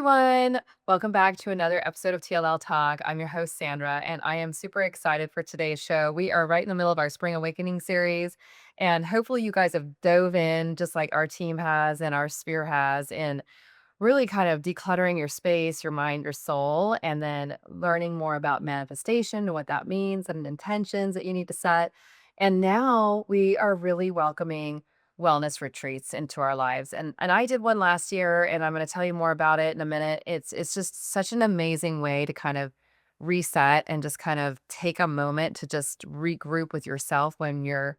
everyone. Welcome back to another episode of TLL Talk. I'm your host, Sandra, and I am super excited for today's show. We are right in the middle of our Spring Awakening series, and hopefully, you guys have dove in just like our team has and our sphere has in really kind of decluttering your space, your mind, your soul, and then learning more about manifestation and what that means and intentions that you need to set. And now we are really welcoming wellness retreats into our lives. And I did one last year and I'm going to tell you more about it in a minute. It's just such an amazing way to kind of reset and just kind of take a moment to just regroup with yourself when you're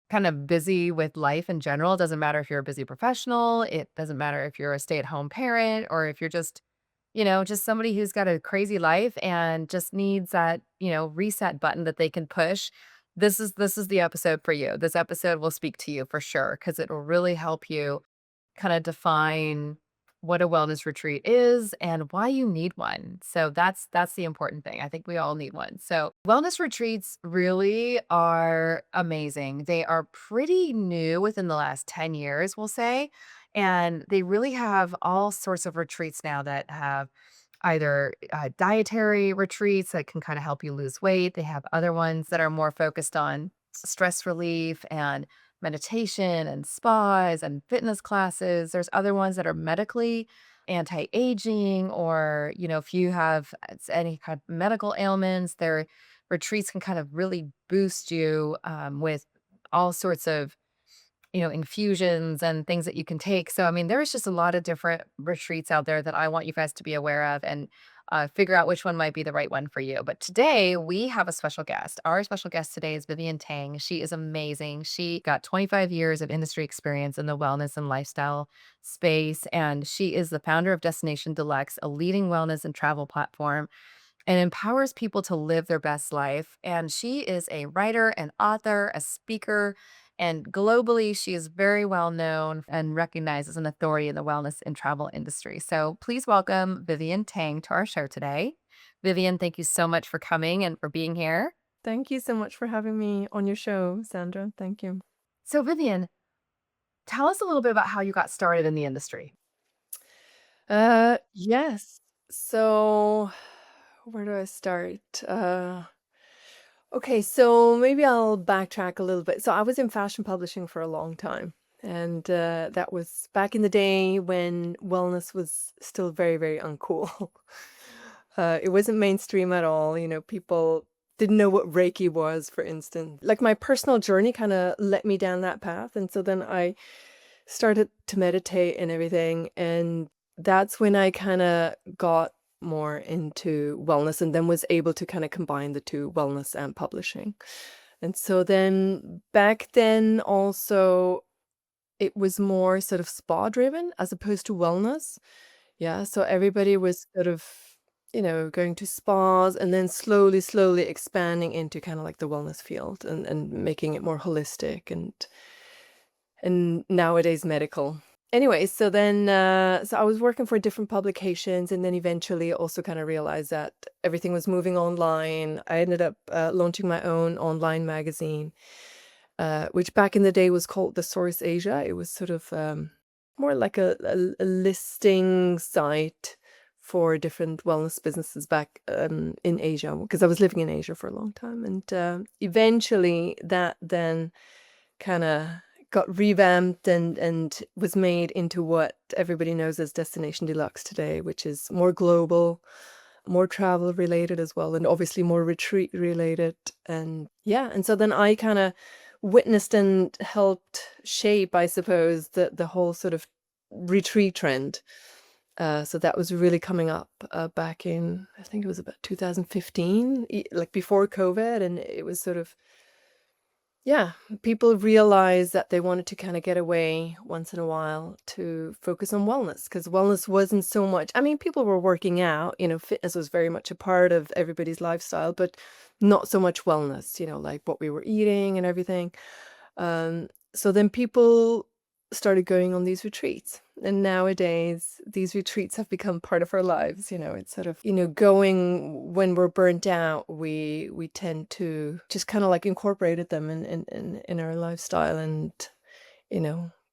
kind of busy with life in general. It doesn't matter if you're a busy professional, it doesn't matter if you're a stay-at-home parent or if you're just, just somebody who's got a crazy life and just needs that, reset button that they can push. This is the episode for you. This episode will speak to you for sure because it will really help you kinda define what a wellness retreat is and why you need one. So that's the important thing. I think we all need one. So, wellness retreats really are amazing. They are pretty new within the last 10 years, we'll say, and they really have all sorts of retreats now that have either, dietary retreats that can kinda help you lose weight. They have other ones that are more focused on stress relief and meditation and spas and fitness classes. There's other ones that are medically anti-aging or, if you have any kind of medical ailments, their retreats can kind of really boost you with all sorts of infusions and things that you can take. So, I mean, there's just a lot of different retreats out there that I want you guys to be aware of and figure out which one might be the right one for you. But today we have a special guest. Our special guest today is Vivienne Tang. She is amazing. She got 25 years of industry experience in the wellness and lifestyle space. And she is the founder of Destination Deluxe, a leading wellness and travel platform and empowers people to live their best life. And she is a writer, an author, a speaker, and globally, she is very well known and recognized as an authority in the wellness and travel industry. So please welcome Vivienne Tang to our show today. Vivienne, thank you so much for coming and for being here. Thank you so much for having me on your show, Sandra. Thank you. So, Vivienne, tell us a little bit about how you got started in the industry. Yes. So where do I start? Okay, so maybe I'll backtrack a little bit. So I was in fashion publishing for a long time, and that was back in the day when wellness was still very, very uncool. It wasn't mainstream at all. People didn't know what Reiki was, for instance. Like my personal journey kind of led me down that path, and so then I started to meditate and everything, and that's when I kinda got more into wellness and then was able to kinda combine the 2, wellness and publishing. And so then back then also, it was more sort of spa driven as opposed to wellness. Yeah, so everybody was sort of, going to spas and then slowly, slowly expanding into kinda like the wellness field and making it more holistic and nowadays medical. Anyway, so then, so I was working for different publications and then eventually also kind of realized that everything was moving online. I ended up launching my own online magazine, which back in the day was called The Source Asia. It was sort of more like a listing site for different wellness businesses back in Asia, because I was living in Asia for a long time. And eventually that then kind of got revamped and was made into what everybody knows as Destination Deluxe today, which is more global, more travel related as well, and obviously more retreat related. And yeah, and so then I kind of witnessed and helped shape, I suppose, the whole sort of retreat trend. So that was really coming up back in, I think it was about 2015, like before COVID, and it was sort of, yeah, people realized that they wanted to kind of get away once in a while to focus on wellness, because wellness wasn't so much. I mean, people were working out, fitness was very much a part of everybody's lifestyle, but not so much wellness, like what we were eating and everything. So then people started going on these retreats. And nowadays, these retreats have become part of our lives. It's sort of, going when we're burnt out, we tend to just kind of like incorporated them in our lifestyle. And,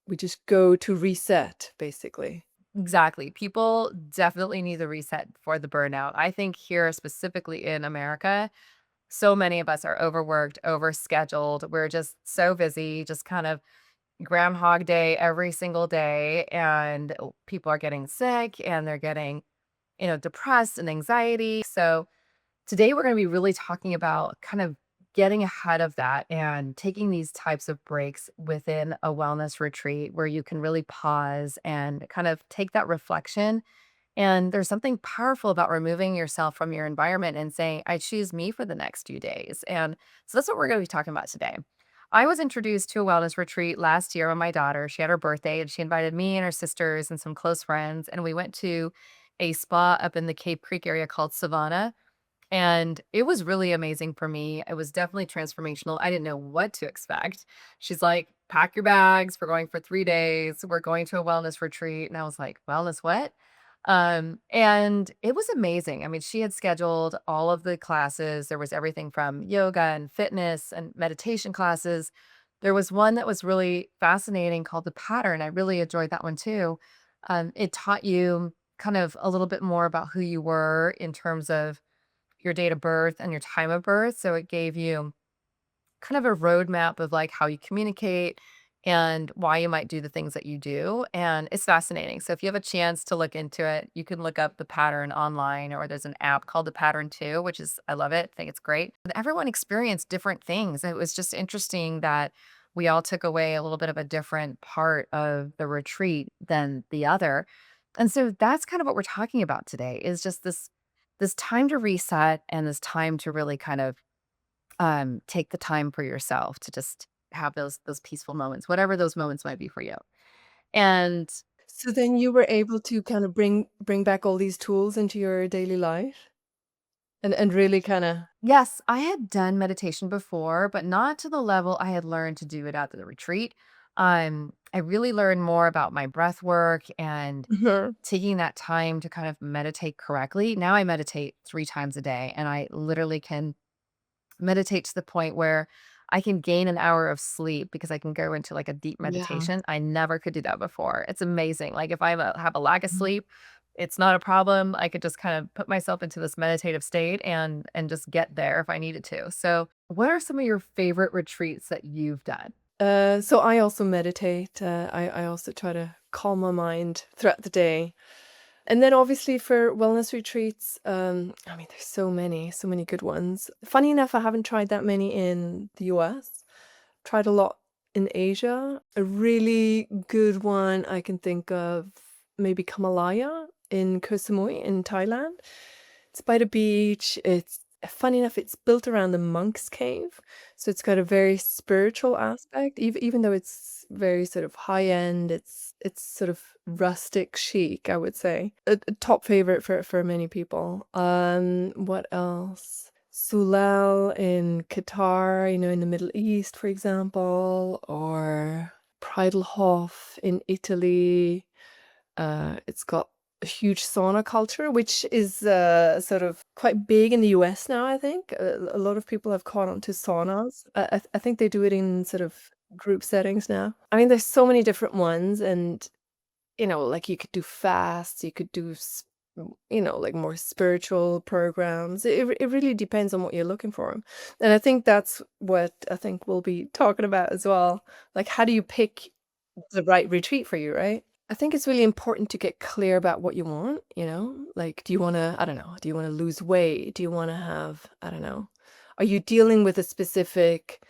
we just go to reset, basically. Exactly. People definitely need the reset for the burnout. I think here, specifically in America, so many of us are overworked, overscheduled. We're just so busy, just kind of Groundhog Day every single day. And people are getting sick and they're getting, depressed and anxiety. So, today, we're going to be really talking about kind of getting ahead of that and taking these types of breaks within a wellness retreat where you can really pause and kind of take that reflection. And there's something powerful about removing yourself from your environment and saying, I choose me for the next few days. And so that's what we're going to be talking about today. I was introduced to a wellness retreat last year when my daughter, she had her birthday and she invited me and her sisters and some close friends. And we went to a spa up in the Cape Creek area called Savannah, and it was really amazing for me. It was definitely transformational. I didn't know what to expect. She's like, "Pack your bags. We're going for 3 days. We're going to a wellness retreat." And I was like, "Wellness what?" And it was amazing. I mean, she had scheduled all of the classes. There was everything from yoga and fitness and meditation classes. There was one that was really fascinating called The Pattern. I really enjoyed that one too. It taught you kind of a little bit more about who you were in terms of your date of birth and your time of birth. So it gave you kind of a roadmap of like how you communicate and why you might do the things that you do. And it's fascinating. So if you have a chance to look into it, you can look up the pattern online, or there's an app called the pattern too, which is, I love it. I think it's great. But everyone experienced different things. It was just interesting that we all took away a little bit of a different part of the retreat than the other. And so that's kind of what we're talking about today, is just this time to reset and this time to really kind of take the time for yourself to just have those peaceful moments, whatever those moments might be for you. And So then you were able to kind of bring back all these tools into your daily life and really kinda yes, I had done meditation before, but not to the level I had learned to do it at the retreat. I really learned more about my breath work and Mhm. taking that time to kind of meditate correctly. Now I meditate 3 times a day, and I literally can meditate to the point where I can gain an hour of sleep because I can go into like a deep Yeah. meditation. I never could do that before. It's amazing. Like if have a lack of Mhm. sleep, it's not a problem. I could just kind of put myself into this meditative state and just get there if I needed to. So, what are some of your favorite retreats that you've done? So I also meditate. I also try to calm my mind throughout the day. And then obviously for wellness retreats, I mean, there's so many good ones. Funny enough, I haven't tried that many in the US. Tried a lot in Asia. A really good one I can think of, maybe Kamalaya in Koh Samui in Thailand. It's by the beach. It's funny enough, it's built around the monk's cave. So it's got a very spiritual aspect, even though it's very sort of high end, it's sort of rustic chic, I would say. A top favorite for many people. What else? Sulal in Qatar, in the Middle East, for example, or Preidelhof in Italy. It's got a huge sauna culture, which is sort of quite big in the US now, I think. A lot of people have caught on to saunas. I think they do it in sort of group settings now. I mean, there's so many different ones, and like you could do fasts, you could do, like more spiritual programs. It really depends on what you're looking for. And I think that's what I think we'll be talking about as well. Like, how do you pick the right retreat for you, right? I think it's really important to get clear about what you want, Like, do you want to, I don't know, do you want to lose weight? Do you want to have, I don't know, are you dealing with a specific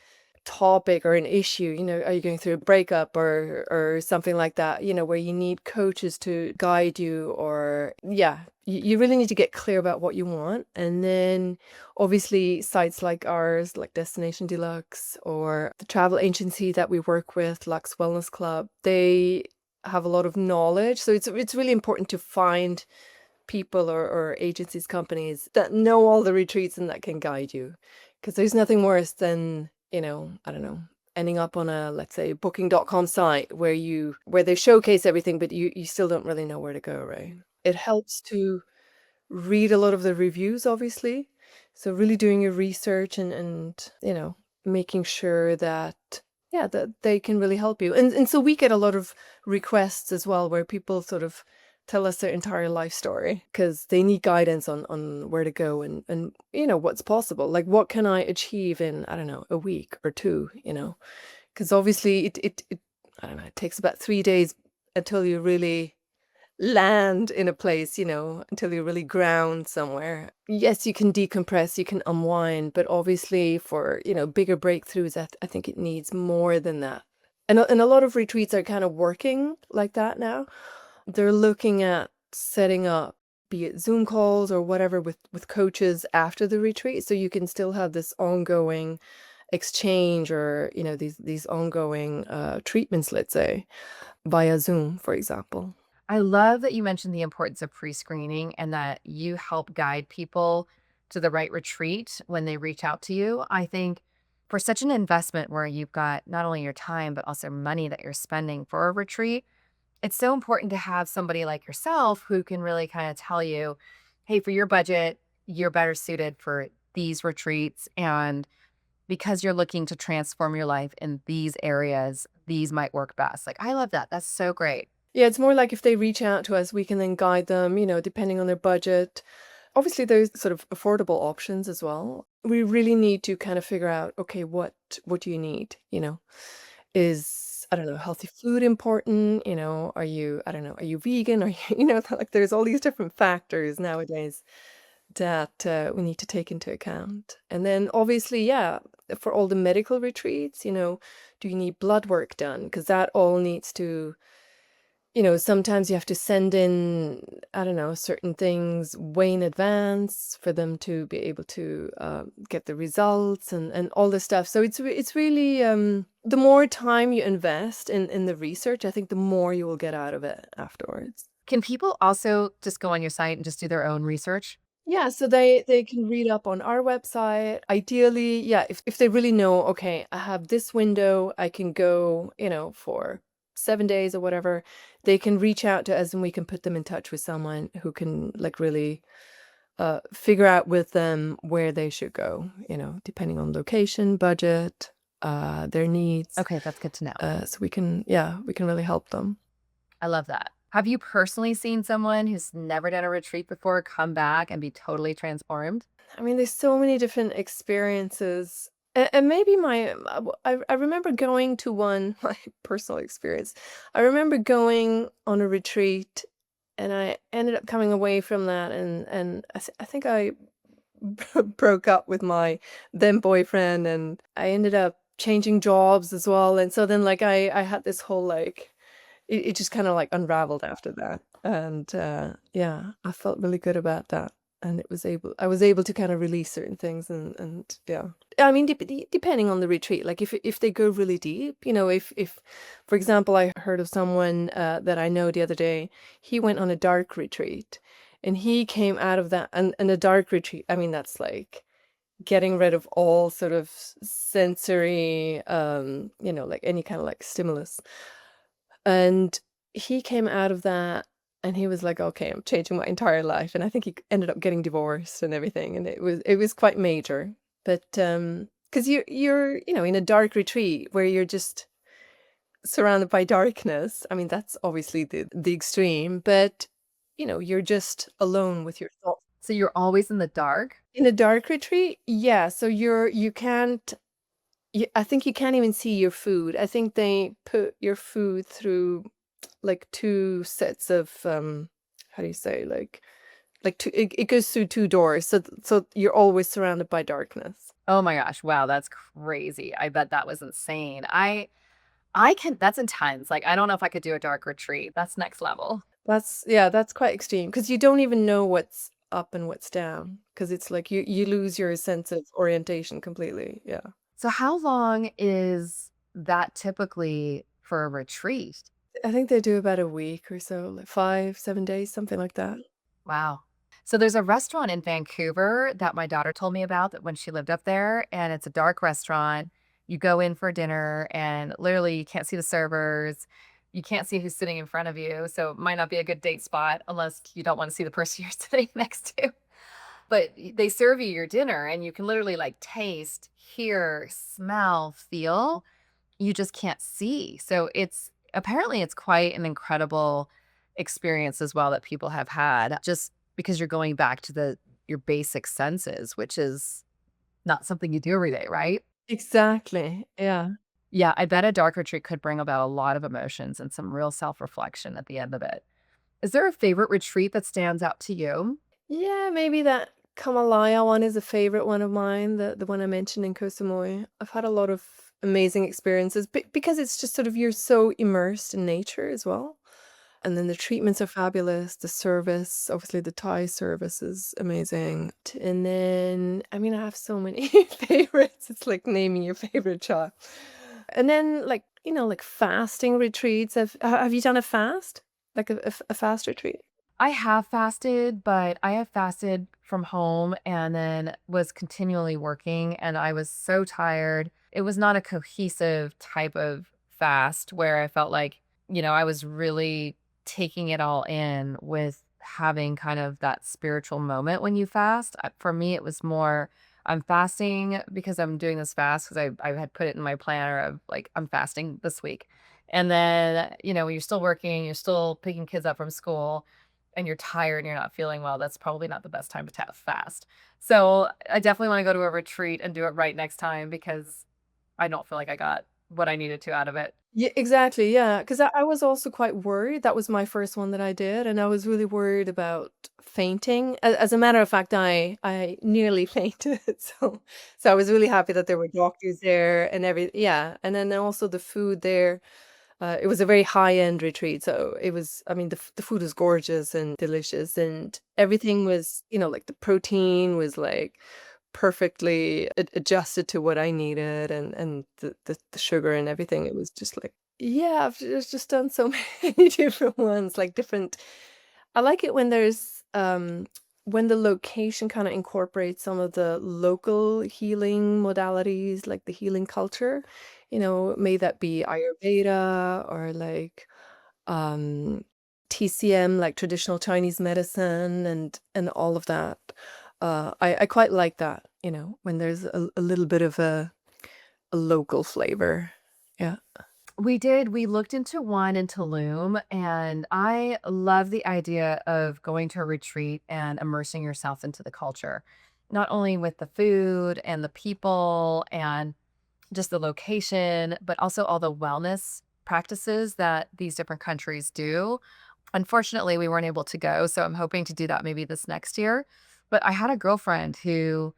topic or an issue? Are you going through a breakup or something like that, where you need coaches to guide you, or yeah, you really need to get clear about what you want. And then obviously sites like ours, like Destination Deluxe, or the travel agency that we work with, Lux Wellness Club, they have a lot of knowledge. So it's really important to find people or agencies, companies that know all the retreats and that can guide you. Because there's nothing worse than, I don't know, ending up on a, let's say, booking.com site where they showcase everything, but you still don't really know where to go, right? It helps to read a lot of the reviews, obviously. So really doing your research and making sure that that they can really help you. And so we get a lot of requests as well where people sort of tell us their entire life story because they need guidance on where to go and what's possible. Like what can I achieve in, I don't know, a week or two, because obviously it I don't know, it takes about 3 days until you really land in a place, until you really ground somewhere. Yes, you can decompress, you can unwind, but obviously for, bigger breakthroughs, I think it needs more than that. And a lot of retreats are kind of working like that now. They're looking at setting up, be it Zoom calls or whatever, with coaches after the retreat, so you can still have this ongoing exchange or, these ongoing treatments, let's say, via Zoom, for example. I love that you mentioned the importance of pre-screening and that you help guide people to the right retreat when they reach out to you. I think for such an investment where you've got not only your time, but also money that you're spending for a retreat, it's so important to have somebody like yourself who can really kind of tell you, hey, for your budget, you're better suited for these retreats. And because you're looking to transform your life in these areas, these might work best. Like, I love that. That's so great. Yeah, it's more like if they reach out to us, we can then guide them, depending on their budget. Obviously, there's sort of affordable options as well. We really need to kind of figure out, okay, what do you need? Is, I don't know, healthy food important? Are you, I don't know, are you vegan? Are you, like there's all these different factors nowadays that we need to take into account. And then obviously, yeah, for all the medical retreats, do you need blood work done? Because that all needs to, sometimes you have to send in, I don't know, certain things way in advance for them to be able to get the results and all this stuff. So it's really the more time you invest in the research, I think the more you will get out of it afterwards. Can people also just go on your site and just do their own research? Yeah, so they can read up on our website. Ideally, yeah, if they really know, okay, I have this window, I can go, for 7 days or whatever, they can reach out to us and we can put them in touch with someone who can like really figure out with them where they should go, depending on location, budget, their needs. Okay, that's good to know. So we can, yeah, we can really help them. I love that. Have you personally seen someone who's never done a retreat before come back and be totally transformed? I mean, there's so many different experiences. And maybe I remember going to one, my personal experience. I remember going on a retreat and I ended up coming away from that and I think I broke up with my then boyfriend and I ended up changing jobs as well. And so then like I had this whole like it just kinda, like, unraveled after that, and, yeah, I felt really good about that, and I was able to kinda release certain things and yeah. I mean, depending on the retreat, like, if they go really deep, if for example, I heard of someone, that I know the other day, he went on a dark retreat, and he came out of that and a dark retreat, I mean, that's, like, getting rid of all sort of sensory, like, any kinda, like, stimulus. And he came out of that and he was like, "Okay, I'm changing my entire life." And I think he ended up getting divorced and everything, and it was quite major. But, because you're, in a dark retreat where you're just surrounded by darkness. I mean, that's obviously the extreme, but, you're just alone with your thoughts. So you're always in the dark? In a dark retreat, yeah, so you can't I think you can't even see your food. I think they put your food through like 2 sets of, how do you say, like 2 it goes through 2 doors, so you're always surrounded by darkness. Oh my gosh, wow, that's crazy. I bet that was insane. I can that's intense. Like, I don't know if I could do a dark retreat. That's next level. That's yeah, that's quite extreme because you don't even know what's up and what's down because it's like you lose your sense of orientation completely, yeah. So how long is that typically for a retreat? I think they do about a week or so, like 5, 7 days, something like that. Wow. So there's a restaurant in Vancouver that my daughter told me about that when she lived up there, and it's a dark restaurant. You go in for dinner and literally you can't see the servers. You can't see who's sitting in front of you. So it might not be a good date spot unless you don't want to see the person you're sitting next to. But they serve you your dinner and you can literally like taste, hear, smell, feel. You just can't see. So it's apparently it's quite an incredible experience as well that people have had just because you're going back to your basic senses, which is not something you do every day, right? Exactly, yeah. Yeah, I bet a dark retreat could bring about a lot of emotions and some real self-reflection at the end of it. Is there a favorite retreat that stands out to you? Yeah, maybe that Kamalaya one is a favorite one of mine, the one I mentioned in Koh Samui. I've had a lot of amazing experiences because it's just sort of you're so immersed in nature as well. And then the treatments are fabulous, the service, obviously the Thai service is amazing. And then, I mean, I have so many favorites. It's like naming your favorite child. And then like, like fasting retreats. Have you done a fast? Like a fast retreat? I have fasted, but I have fasted from home and then was continually working, and I was so tired. It was not a cohesive type of fast where I felt like, I was really taking it all in with having kind of that spiritual moment when you fast. For me, it was more I'm fasting because I'm doing this fast because I had put it in my planner of like, I'm fasting this week. And then, when you're still working, you're still picking kids up from school and you're tired and you're not feeling well, that's probably not the best time to fast. So I definitely want to go to a retreat and do it right next time because I don't feel like I got what I needed to out of it. Yeah, exactly, yeah, 'cause I was also quite worried. That was my first one that I did, and I was really worried about fainting. As a matter of fact, I nearly fainted, so I was really happy that there were doctors there and yeah, and then also the food there, it was a very high-end retreat, so it was I mean, the food was gorgeous and delicious, and everything was like, the protein was, like, perfectly adjusted to what I needed and the sugar and everything, it was just like yeah, just done so many different ones, like, different I like it when when the location kinda incorporates some of the local healing modalities, like the healing culture, may that be Ayurveda or like, um, TCM, like traditional Chinese medicine and all of that. I quite like that, when there's a little bit of a local flavor. Yeah. We did. We looked into one in Tulum, and I love the idea of going to a retreat and immersing yourself into the culture, not only with the food and the people and just the location, but also all the wellness practices that these different countries do. Unfortunately, we weren't able to go, so I'm hoping to do that maybe this next year. But I had a girlfriend who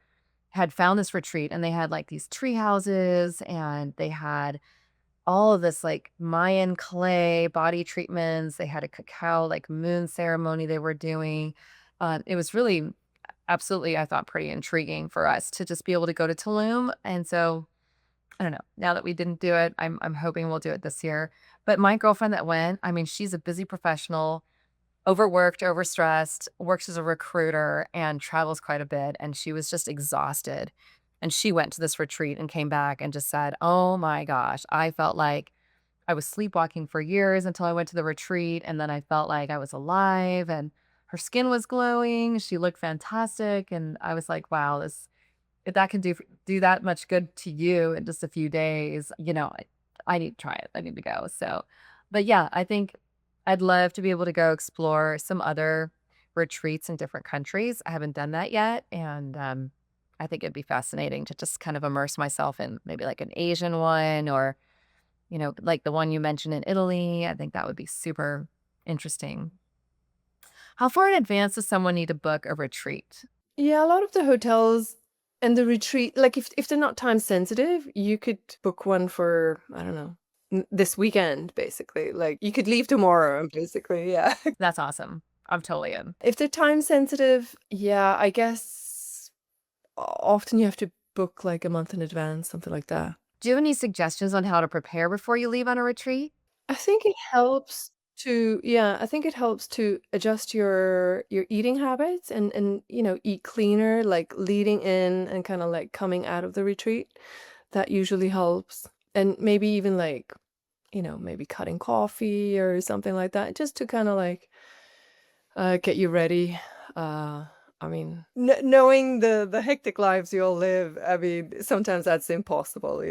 had found this retreat and they had like these tree houses and they had all of this like Mayan clay body treatments. They had a cacao like moon ceremony they were doing. It was really absolutely, I thought, pretty intriguing for us to just be able to go to Tulum. And so I don't know. Now that we didn't do it, I'm hoping we'll do it this year. But my girlfriend that went, I mean, she's a busy professional, overworked, overstressed, works as a recruiter, and travels quite a bit. And she was just exhausted. And she went to this retreat and came back and just said, "Oh my gosh, I felt like I was sleepwalking for years until I went to the retreat. And then I felt like I was alive and her skin was glowing. She looked fantastic." And I was like, wow, if that can do that much good to you in just a few days, I need to try it. I need to go. So, but yeah, I think I'd love to be able to go explore some other retreats in different countries. I haven't done that yet, and I think it'd be fascinating to just kind of immerse myself in maybe like an Asian one or like the one you mentioned in Italy. I think that would be super interesting. How far in advance does someone need to book a retreat? Yeah, a lot of the hotels and the retreat, like if they're not time sensitive, you could book one for, I don't know, this weekend, basically. Like you could leave tomorrow, basically. Yeah. That's awesome. I'm totally in. If they're time sensitive, yeah, I guess often you have to book like a month in advance, something like that. Do you have any suggestions on how to prepare before you leave on a retreat? I think it helps yeah, I think it helps to adjust your eating habits and eat cleaner, like leading in and kind of like coming out of the retreat. That usually helps. And maybe even like, maybe cutting coffee or something like that, just to kind of like get you ready. Uh I mean, knowing the hectic lives you all live, I mean, sometimes that's impossible,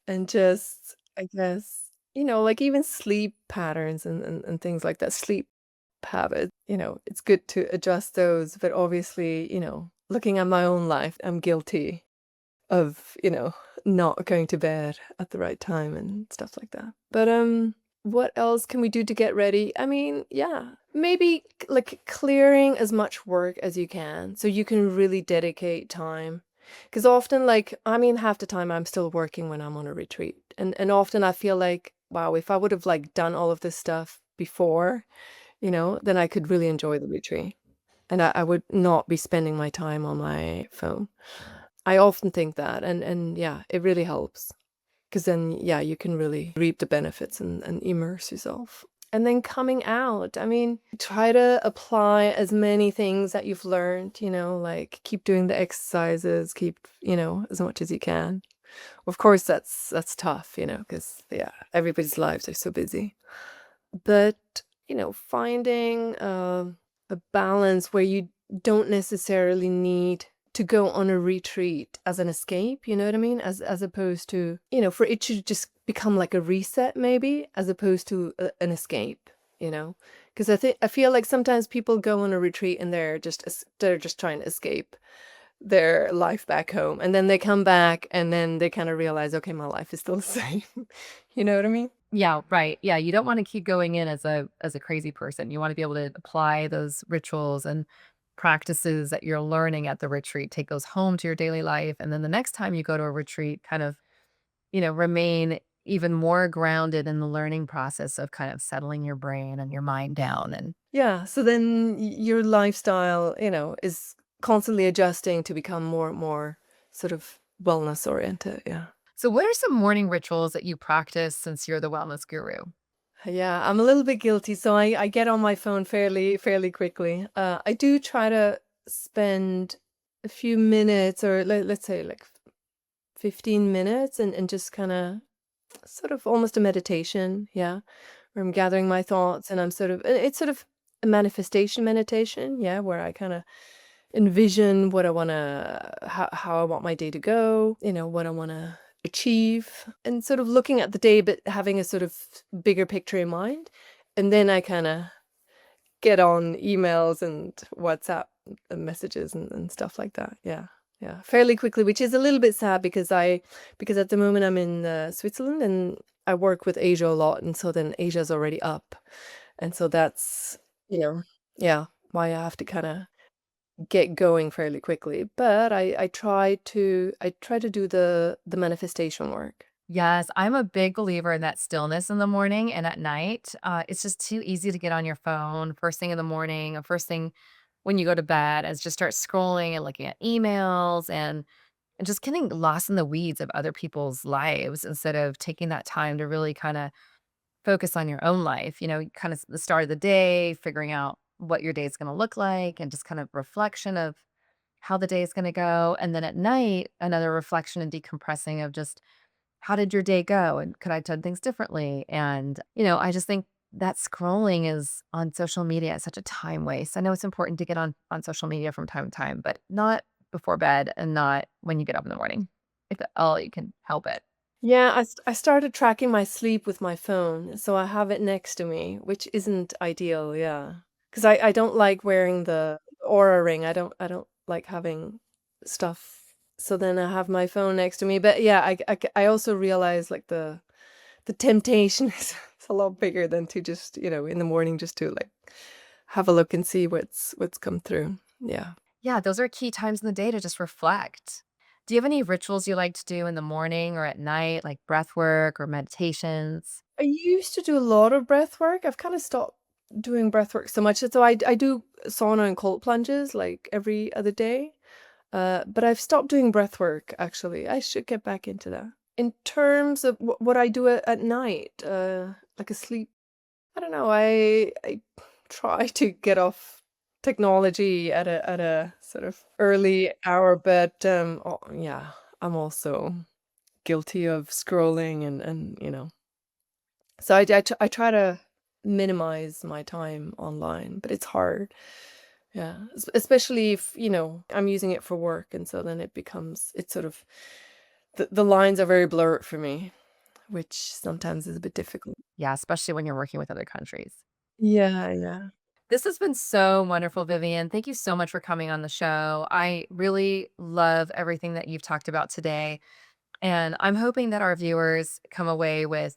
And just, I guess, like even sleep patterns and things like that. Sleep habit. It's good to adjust those, but obviously, looking at my own life, I'm guilty of, not going to bed at the right time and stuff like that. But what else can we do to get ready? I mean, yeah, maybe like clearing as much work as you can so you can really dedicate time. Because often, like, I mean, half the time I'm still working when I'm on a retreat. And often I feel like, wow, if I would have like done all of this stuff before, then I could really enjoy the retreat. And I would not be spending my time on my phone. I often think that, and yeah, it really helps because then, yeah, you can really reap the benefits and immerse yourself. And then coming out, I mean, try to apply as many things that you've learned, like keep doing the exercises, keep, as much as you can. Of course, that's tough, because yeah, everybody's lives are so busy. But, finding a balance where you don't necessarily need to go on a retreat as an escape, you know what I mean? As opposed to, for it to just become like a reset maybe, as opposed to an escape, you know? Because I feel like sometimes people go on a retreat and they're just trying to escape their life back home, and then they come back and then they kind of realize, okay, my life is still the same. You know what I mean? Yeah, right. Yeah, you don't wanna keep going in as a crazy person. You wanna be able to apply those rituals and practices that you're learning at the retreat, take those home to your daily life, and then the next time you go to a retreat, kind of, remain even more grounded in the learning process of kind of settling your brain and your mind down. And Yeah, so then your lifestyle, is constantly adjusting to become more and more sort of wellness oriented. Yeah. so what are some morning rituals that you practice since you're the wellness guru? Yeah, I'm a little bit guilty, so I get on my phone fairly quickly. I do try to spend a few minutes or let's say like 15 minutes and just kind of sort of almost a meditation, yeah, where I'm gathering my thoughts and I'm sort of it's sort of a manifestation meditation, yeah, where I kind of envision what I wanna how I want my day to go, what I wanna achieve, and sort of looking at the day, but having a sort of bigger picture in mind. And then I kinda get on emails and WhatsApp messages and stuff like that. Yeah. Yeah. Fairly quickly, which is a little bit sad because at the moment I'm in Switzerland and I work with Asia a lot, and so then Asia's already up. And so that's, you know, yeah, why I have to kind of get going fairly quickly, but I try to do the manifestation work. Yes, I'm a big believer in that stillness in the morning and at night. It's just too easy to get on your phone first thing in the morning or first thing when you go to bed and just start scrolling and looking at emails and just getting lost in the weeds of other people's lives instead of taking that time to really kind of focus on your own life. Kind of the start of the day, figuring out what your day is going to look like and just kind of reflection of how the day is going to go. And then at night, another reflection and decompressing of just how did your day go? And could I have done things differently? And, I just think that scrolling is on social media is such a time waste. I know it's important to get on social media from time to time, but not before bed and not when you get up in the morning, if at all you can help it. Yeah, I started tracking my sleep with my phone, so I have it next to me, which isn't ideal, yeah. Because I don't like wearing the Aura ring. I don't like having stuff. So then I have my phone next to me. But yeah, I also realize like the temptation is a lot bigger than to just, in the morning just to like have a look and see what's come through. Yeah. Yeah, those are key times in the day to just reflect. Do you have any rituals you like to do in the morning or at night, like breath work or meditations? I used to do a lot of breath work. I've kind of stopped doing breath work so much. So I do sauna and cold plunges like every other day. But I've stopped doing breath work actually. I should get back into that. In terms of what I do at night, like a sleep, I don't know. I try to get off technology at a sort of early hour, but yeah, I'm also guilty of scrolling and. So I try to minimize my time online, but it's hard. Yeah, especially if, I'm using it for work, and so then it's sort of the lines are very blurred for me, which sometimes is a bit difficult. Yeah, especially when you're working with other countries. Yeah, yeah. This has been so wonderful, Vivian. Thank you so much for coming on the show. I really love everything that you've talked about today. And I'm hoping that our viewers come away with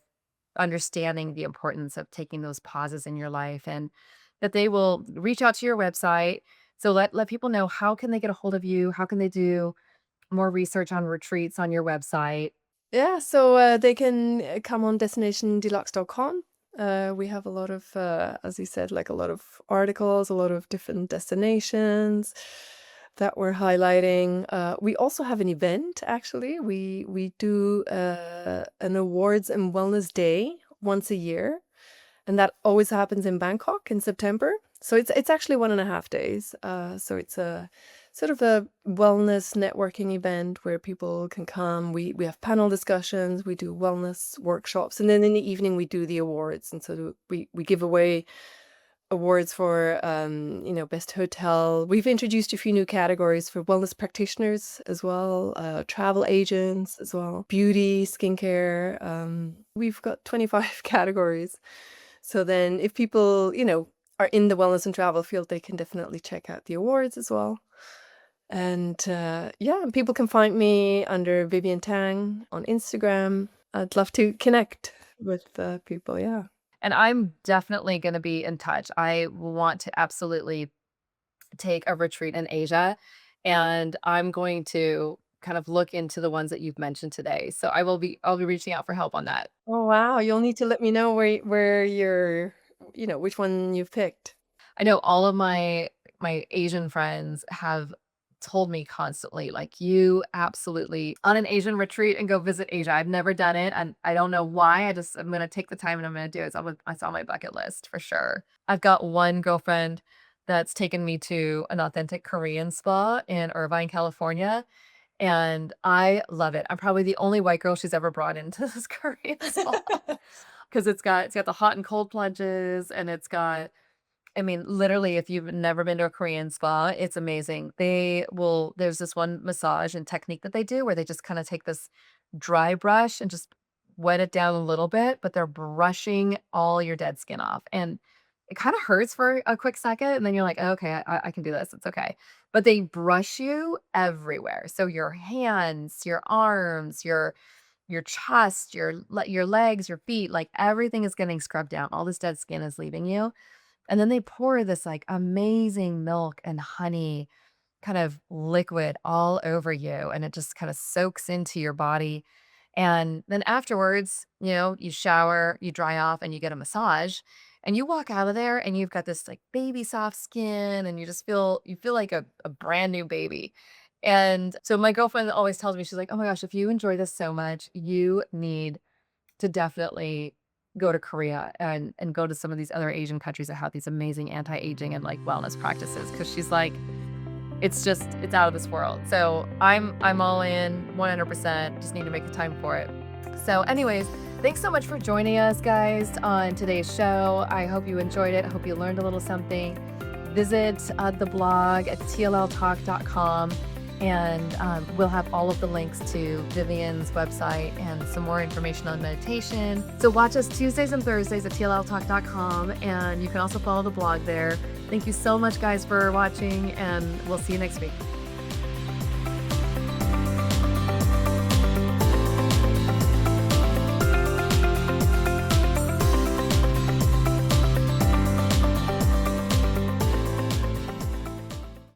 understanding the importance of taking those pauses in your life and that they will reach out to your website. So let people know how can they get a hold of you? How can they do more research on retreats on your website? Yeah, so they can come on destinationdeluxe.com. We have a lot of, as you said, like a lot of articles, a lot of different destinations that we're highlighting. We also have an event, actually. We do an awards and wellness day once a year, and that always happens in Bangkok in September. So it's actually 1.5 days. So it's a sort of a wellness networking event where people can come. We have panel discussions, we do wellness workshops, and then in the evening we do the awards. And so we give away awards for best hotel. We've introduced a few new categories for wellness practitioners as well, travel agents as well, beauty, skincare. We've got 25 categories. So then if people, are in the wellness and travel field, they can definitely check out the awards as well. And yeah, and people can find me under Vivienne Tang on Instagram. I'd love to connect with people. Yeah. And I'm definitely going to be in touch. I want to absolutely take a retreat in Asia, and I'm going to kind of look into the ones that you've mentioned today. So I'll be reaching out for help on that. Oh wow, you'll need to let me know where you're, which one you've picked. I know all of my Asian friends have told me constantly, like, "You absolutely on an Asian retreat and go visit Asia." I've never done it, and I don't know why. I'm gonna take the time and I'm gonna do it. It's on my bucket list for sure. I've got one girlfriend that's taken me to an authentic Korean spa in Irvine, California, and I love it. I'm probably the only white girl she's ever brought into this Korean spa because it's got the hot and cold plunges, and it's got I mean, literally, if you've never been to a Korean spa, it's amazing. There's this one massage and technique that they do where they just kind of take this dry brush and just wet it down a little bit, but they're brushing all your dead skin off. And it kind of hurts for a quick second. And then you're like, "Oh, okay, I can do this. It's okay." But they brush you everywhere. So your hands, your arms, your chest, your legs, your feet, like everything is getting scrubbed down. All this dead skin is leaving you. And then they pour this, like, amazing milk and honey kind of liquid all over you, and it just kinda soaks into your body, and then afterwards, you shower, you dry off, and you get a massage, and you walk out of there, and you've got this, like, baby soft skin, and you feel like a brand new baby, and so my girlfriend always tells me, she's like, "Oh my gosh, if you enjoy this so much, you need to definitely go to Korea and go to some of these other Asian countries that have these amazing anti-aging and, like, wellness practices, because she's like, it's out of this world. So I'm all in 100%, just need to make the time for it. So anyways, thanks so much for joining us, guys, on today's show. I hope you enjoyed it. I hope you learned a little something. Visit the blog at tlltalk.com. And we'll have all of the links to Vivian's website and some more information on meditation. So watch us Tuesdays and Thursdays at tlltalk.com. And you can also follow the blog there. Thank you so much, guys, for watching. And we'll see you next week.